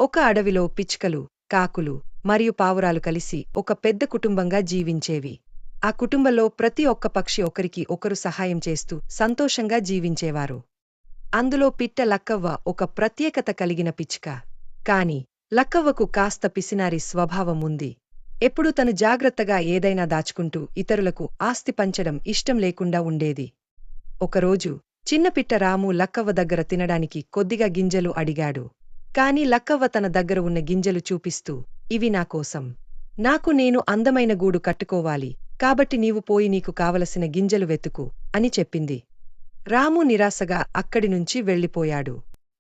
ఒక అడవిలో పిచ్చుకలు, కాకులు మరియు పావురాలు కలిసి ఒక పెద్ద కుటుంబంగా జీవించేవి. ఆ కుటుంబంలో ప్రతి ఒక్క పక్షి ఒకరికి ఒకరు సహాయం చేస్తూ సంతోషంగా జీవించేవారు. అందులో పిట్ట లక్కవ్వ ఒక ప్రత్యేకత కలిగిన పిచ్చుక. కాని లక్కవ్వకు కాస్త పిసినారి స్వభావం ఉంది. ఎప్పుడూ తను జాగ్రత్తగా ఏదైనా దాచుకుంటూ ఇతరులకు ఆస్తి పంచడం ఇష్టం లేకుండా ఉండేది. ఒకరోజు చిన్న పిట్ట రాము లక్కవ్వ దగ్గర తినడానికి కొద్దిగా గింజలు అడిగాడు. కాని లక్కవ్వ తన దగ్గర ఉన్న గింజలు చూపిస్తూ, ఇవి నాకోసం. నేను అందమైన గూడు కట్టుకోవాలి, కాబట్టి నీవు పోయి నీకు కావలసిన గింజలు వెతుకు అని చెప్పింది. రాము నిరాశగా అక్కడినుంచి వెళ్ళిపోయాడు.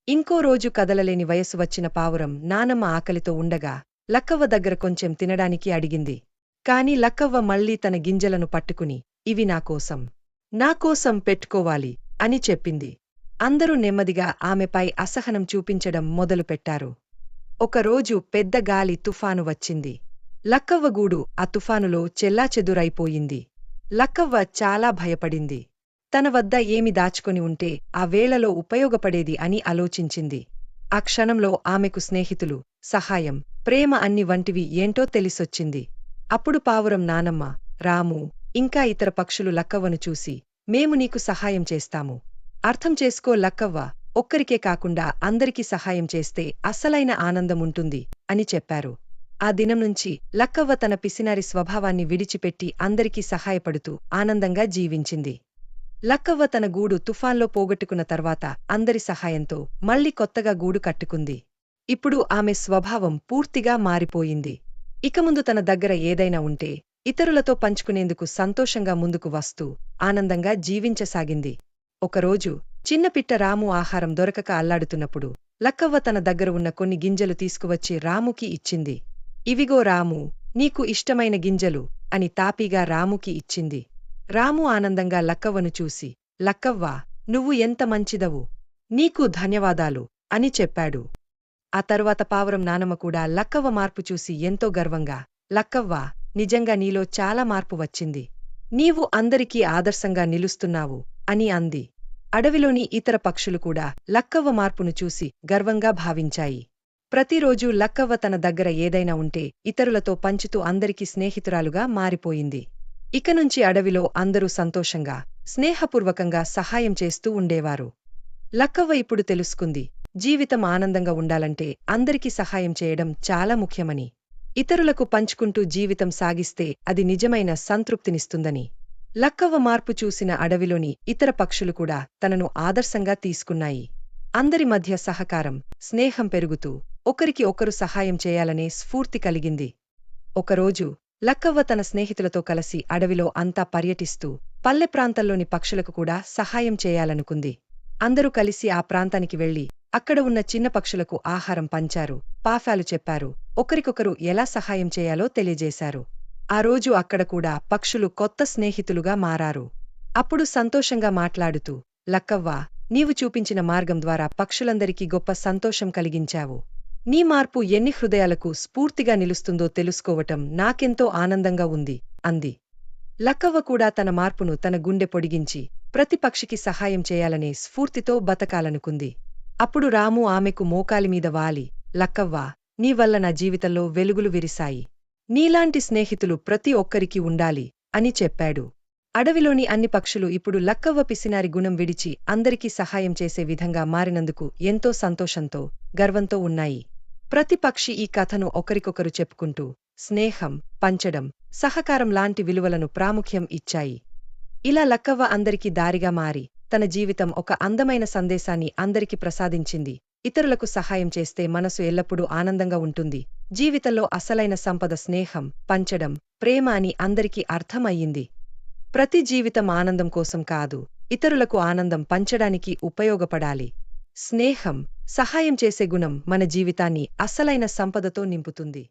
ఇంకో రోజు కదలలేని వయసు వచ్చిన పావురం నానమ్మ ఆకలితో ఉండగా లక్కవ్వ దగ్గర కొంచెం తినడానికి అడిగింది. కాని లక్కవ్వ మళ్లీ తన గింజలను పట్టుకుని, ఇవి నాకోసం పెట్టుకోవాలి అని చెప్పింది. అందరూ నెమ్మదిగా ఆమెపై అసహనం చూపించడం మొదలుపెట్టారు. ఒకరోజు పెద్ద గాలి తుఫాను వచ్చింది. లక్కవ్వ గూడు ఆ తుఫానులో చెల్లాచెదురైపోయింది. లక్కవ్వ చాలా భయపడింది. తన వద్ద ఏమి దాచుకొని ఉంటే ఆ వేళలో ఉపయోగపడేది అని ఆలోచించింది. ఆ క్షణంలో ఆమెకు స్నేహితులు, సహాయం, ప్రేమ అన్ని వంటివి ఏంటో తెలిసొచ్చింది. అప్పుడు పావురం నానమ్మ, రాము, ఇంకా ఇతర పక్షులు లక్కవ్వను చూసి, మేము నీకు సహాయం చేస్తాము. అర్థం చేసుకో లక్కవ్వ, ఒక్కరికే కాకుండా అందరికీ సహాయం చేస్తే అస్సలైన ఆనందముంటుంది అని చెప్పారు. ఆ దినం నుంచి లక్కవ్వ తన పిసినారి స్వభావాన్ని విడిచిపెట్టి అందరికీ సహాయపడుతూ ఆనందంగా జీవించింది. లక్కవ్వ తన గూడు తుఫాన్లో పోగొట్టుకున్న తర్వాత అందరి సహాయంతో మళ్లీ కొత్తగా గూడు కట్టుకుంది. ఇప్పుడు ఆమె స్వభావం పూర్తిగా మారిపోయింది. ఇక ముందు తన దగ్గర ఏదైనా ఉంటే ఇతరులతో పంచుకునేందుకు సంతోషంగా ముందుకు వస్తూ ఆనందంగా జీవించసాగింది. ఒకరోజు చిన్న పిట్ట రాము ఆహారం దొరకక అల్లాడుతున్నప్పుడు లక్కవ్వ తన దగ్గర ఉన్న కొన్ని గింజలు తీసుకువచ్చి రాముకి ఇచ్చింది. ఇవిగో రాము, నీకు ఇష్టమైన గింజలు అని తాపీగా రాముకి ఇచ్చింది. రాము ఆనందంగా లక్కవ్వను చూసి, లక్కవ్వా, నువ్వు ఎంత మంచిదవు, నీకు ధన్యవాదాలు అని చెప్పాడు. ఆ తరువాత పావురం నానమ్మ కూడా లక్కవ్వ మార్పు చూసి ఎంతో గర్వంగా, లక్కవ్వా, నిజంగా నీలో చాలా మార్పు వచ్చింది. నీవు అందరికీ ఆదర్శంగా నిలుస్తున్నావు అని అంది. అడవిలోని ఇతర పక్షులు కూడా లక్కవ్వ మార్పును చూసి గర్వంగా భావించాయి. ప్రతిరోజూ లక్కవ్వ తన దగ్గర ఏదైనా ఉంటే ఇతరులతో పంచుతూ అందరికీ స్నేహితురాలుగా మారిపోయింది. ఇకనుంచి అడవిలో అందరూ సంతోషంగా, స్నేహపూర్వకంగా సహాయం చేస్తూ ఉండేవారు. లక్కవ్వ ఇప్పుడు తెలుసుకుంది, జీవితం ఆనందంగా ఉండాలంటే అందరికీ సహాయం చేయడం చాలా ముఖ్యమని. ఇతరులకు పంచుకుంటూ జీవితం సాగిస్తే అది నిజమైన సంతృప్తినిస్తుందని. లక్కవ్వ మార్పు చూసిన అడవిలోని ఇతర పక్షులు కూడా తనను ఆదర్శంగా తీసుకున్నాయి. అందరి మధ్య సహకారం, స్నేహం పెరుగుతూ ఒకరికి ఒకరు సహాయం చేయాలనే స్ఫూర్తి కలిగింది. ఒకరోజు లక్కవ్వ తన స్నేహితులతో కలిసి అడవిలో అంతా పర్యటిస్తూ పల్లె ప్రాంతంలోని పక్షులకు కూడా సహాయం చేయాలనుకుంది. అందరూ కలిసి ఆ ప్రాంతానికి వెళ్లి అక్కడ ఉన్న చిన్న పక్షులకు ఆహారం పంచారు, పాఫాలు చెప్పారు, ఒకరికొకరు ఎలా సహాయం చేయాలో తెలియజేశారు. ఆ రోజు అక్కడ కూడా పక్షులు కొత్త స్నేహితులుగా మారారు. అప్పుడు సంతోషంగా మాట్లాడుతూ, లక్కవ్వా, నీవు చూపించిన మార్గం ద్వారా పక్షులందరికీ గొప్ప సంతోషం కలిగించావు. నీ మార్పు ఎన్ని హృదయాలకు స్ఫూర్తిగా నిలుస్తుందో తెలుసుకోవటం నాకెంతో ఆనందంగా ఉంది అంది. లక్కవ్వ కూడా తన మార్పును తన గుండె పొడిగించి ప్రతి పక్షికి సహాయం చేయాలనే స్ఫూర్తితో బతకాలనుకుంది. అప్పుడు రాము ఆమెకు మోకాలిమీద వాలి, లక్కవ్వా, నీ వల్ల నా జీవితంలో వెలుగులు విరిశాయి. నీలాంటి స్నేహితులు ప్రతి ఒక్కరికి ఉండాలి అని చెప్పాడు. అడవిలోని అన్ని పక్షులు ఇప్పుడు లక్కవ్వ పిసినారి గుణం విడిచి అందరికీ సహాయం చేసే విధంగా మారినందుకు ఎంతో సంతోషంతో, గర్వంతో ఉన్నాయి. ప్రతి పక్షి ఈ కథను ఒకరికొకరు చెప్పుకుంటూ స్నేహం, పంచడం, సహకారం లాంటి విలువలను ప్రాముఖ్యం ఇచ్చాయి. ఇలా లక్కవ్వ అందరికీ దారిగా మారి తన జీవితం ఒక అందమైన సందేశాన్ని అందరికి ప్రసాదించింది. ఇతరులకు సహాయం చేస్తే మనసు ఎల్లప్పుడూ ఆనందంగా ఉంటుంది. జీవితంలో అసలైన సంపద స్నేహం, పంచడం, ప్రేమ అని అందరికీ అర్థం అయ్యింది. ప్రతి జీవితం ఆనందం కోసం కాదు, ఇతరులకు ఆనందం పంచడానికి ఉపయోగపడాలి. స్నేహం, సహాయం చేసే గుణం మన జీవితాన్ని అసలైన సంపదతో నింపుతుంది.